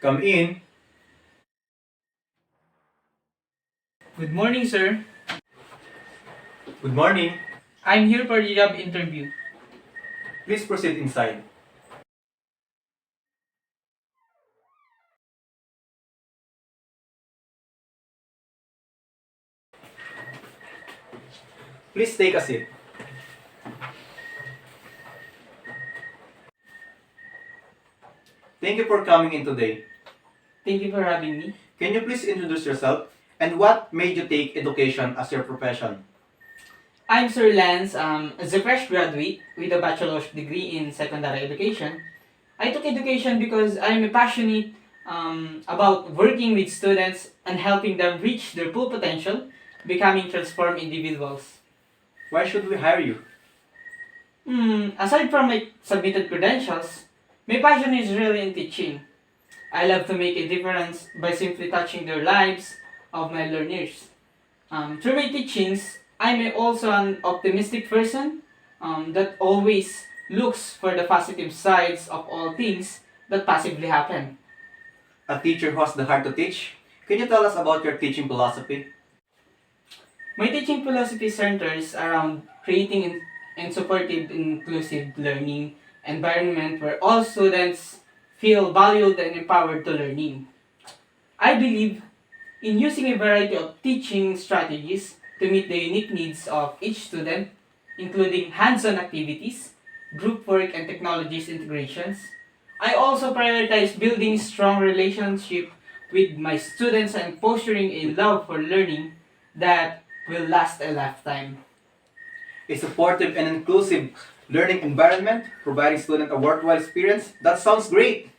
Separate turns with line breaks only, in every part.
Come in.
Good morning, sir.
Good morning.
I'm here for the job interview.
Please proceed inside. Please take a seat. Thank you for coming in today.
Thank you for having me.
Can you please introduce yourself and what made you take education as your profession?
I'm Sir Lance, as a fresh graduate with a bachelor's degree in secondary education. I took education because I'm passionate about working with students and helping them reach their full potential, becoming transformed individuals.
Why should we hire you?
Aside from my submitted credentials, my passion is really in teaching. I love to make a difference by simply touching their lives of my learners. Through my teachings, I'm also an optimistic person that always looks for the positive sides of all things that possibly happen.
A teacher who has the heart to teach? Can you tell us about your teaching philosophy?
My teaching philosophy centers around creating and supportive inclusive learning environment where all students feel valued and empowered to learning. I believe in using a variety of teaching strategies to meet the unique needs of each student, including hands-on activities, group work, and technologies integrations. I also prioritize building strong relationship with my students and fostering a love for learning that will last a lifetime.
A supportive and inclusive learning environment, providing students a worthwhile experience? That sounds great!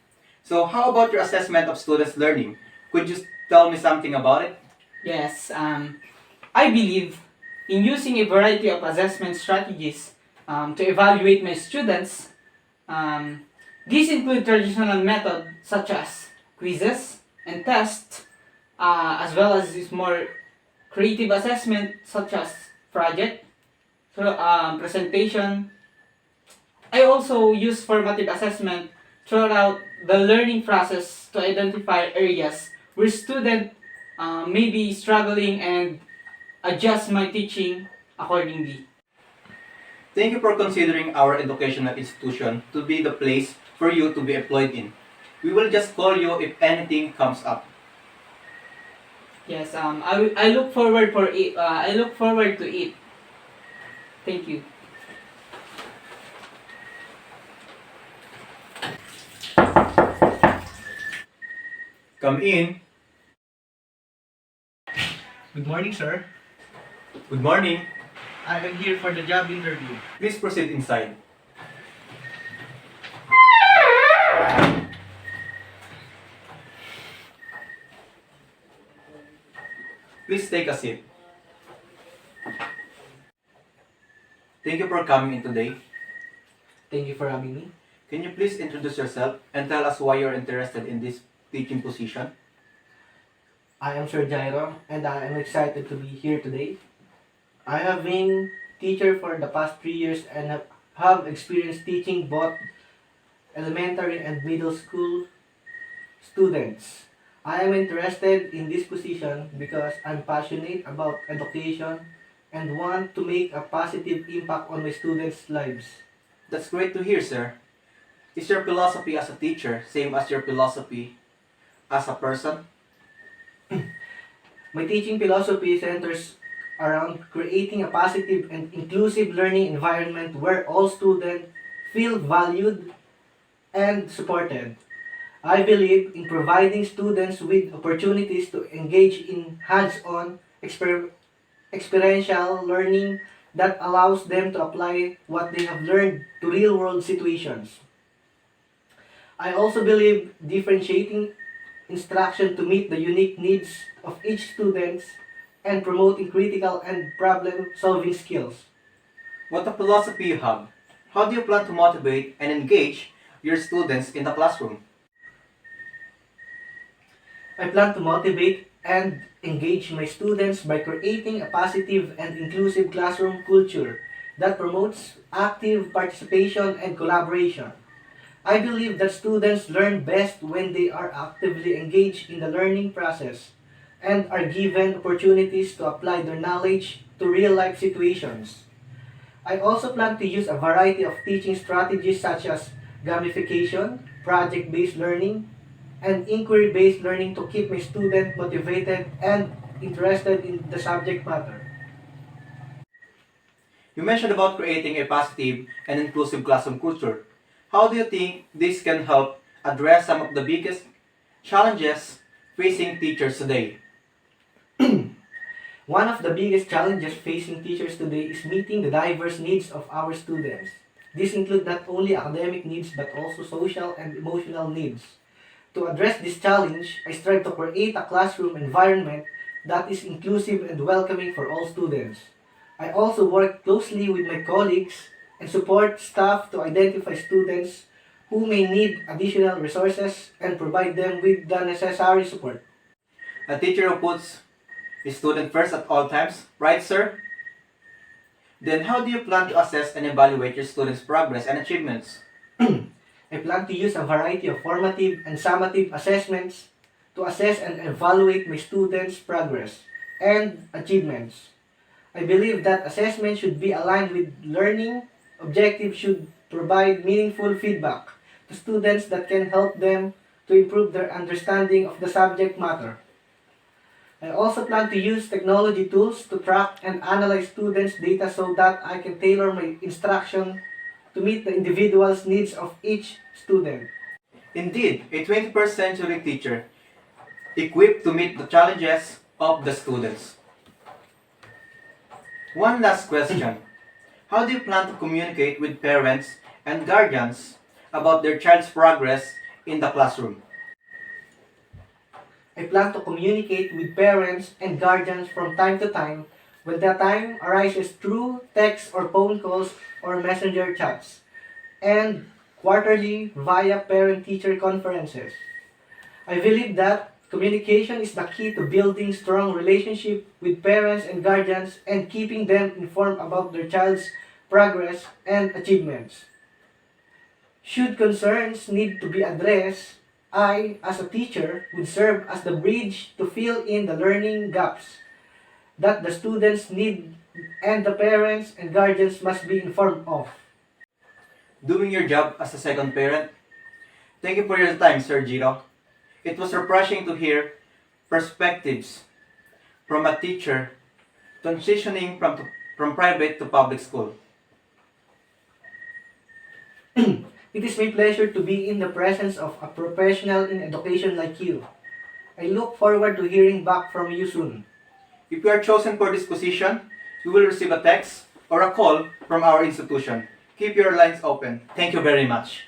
So how about your assessment of students' learning? Could you tell me something about it?
Yes, I believe in using a variety of assessment strategies to evaluate my students. Um, these include traditional methods such as quizzes and tests, as well as this more creative assessment such as project, presentation. I also use formative assessment throughout the learning process to identify areas where students may be struggling and adjust my teaching accordingly.
Thank you for considering our educational institution to be the place for you to be employed in. We will just call you if anything comes up.
Yes, I look forward for it. I look forward to it. Thank you.
Come in.
Good morning, sir.
Good morning.
I am here for the job interview.
Please proceed inside. Please take a seat. Thank you for coming in today.
Thank you for having me.
Can you please introduce yourself and tell us why you're interested in this teaching position?
I am Sir Jairo and I am excited to be here today. I have been teacher for the past 3 years and have experience teaching both elementary and middle school students. I am interested in this position because I'm passionate about education and want to make a positive impact on my students' lives.
That's great to hear, sir. Is your philosophy as a teacher same as your philosophy as a person?
My teaching philosophy centers around creating a positive and inclusive learning environment where all students feel valued and supported. I believe in providing students with opportunities to engage in hands-on experiential learning that allows them to apply what they have learned to real-world situations. I also believe differentiating instruction to meet the unique needs of each student and promoting critical and problem-solving skills.
What a philosophy you have. How do you plan to motivate and engage your students in the classroom?
I plan to motivate and engage my students by creating a positive and inclusive classroom culture that promotes active participation and collaboration. I believe that students learn best when they are actively engaged in the learning process and are given opportunities to apply their knowledge to real-life situations. I also plan to use a variety of teaching strategies such as gamification, project-based learning, and inquiry-based learning to keep my student motivated and interested in the subject matter.
You mentioned about creating a positive and inclusive classroom culture. How do you think this can help address some of the biggest challenges facing teachers today?
One of the biggest challenges facing teachers today is meeting the diverse needs of our students. These include not only academic needs but also social and emotional needs. To address this challenge, I strive to create a classroom environment that is inclusive and welcoming for all students. I also work closely with my colleagues and support staff to identify students who may need additional resources and provide them with the necessary support.
A teacher who puts his student first at all times, right, sir? Then how do you plan to assess and evaluate your students' progress and achievements?
I plan to use a variety of formative and summative assessments to assess and evaluate my students' progress and achievements. I believe that assessment should be aligned with learning objectives should provide meaningful feedback to students that can help them to improve their understanding of the subject matter. I also plan to use technology tools to track and analyze students' data so that I can tailor my instruction to meet the individual's needs of each student.
Indeed, a 21st century teacher equipped to meet the challenges of the students. One last question. How do you plan to communicate with parents and guardians about their child's progress in the classroom?
I plan to communicate with parents and guardians from time to time when the time arises through text or phone calls or messenger chats, and quarterly via parent-teacher conferences. I believe that communication is the key to building strong relationship with parents and guardians and keeping them informed about their child's progress and achievements. Should concerns need to be addressed, I, as a teacher, would serve as the bridge to fill in the learning gaps that the students need and the parents and guardians must be informed of.
Doing your job as a second parent? Thank you for your time, Sir Giro. It was refreshing to hear perspectives from a teacher transitioning from private to public school.
It is my pleasure to be in the presence of a professional in education like you. I look forward to hearing back from you soon.
If you are chosen for this position, you will receive a text or a call from our institution. Keep your lines open. Thank you very much.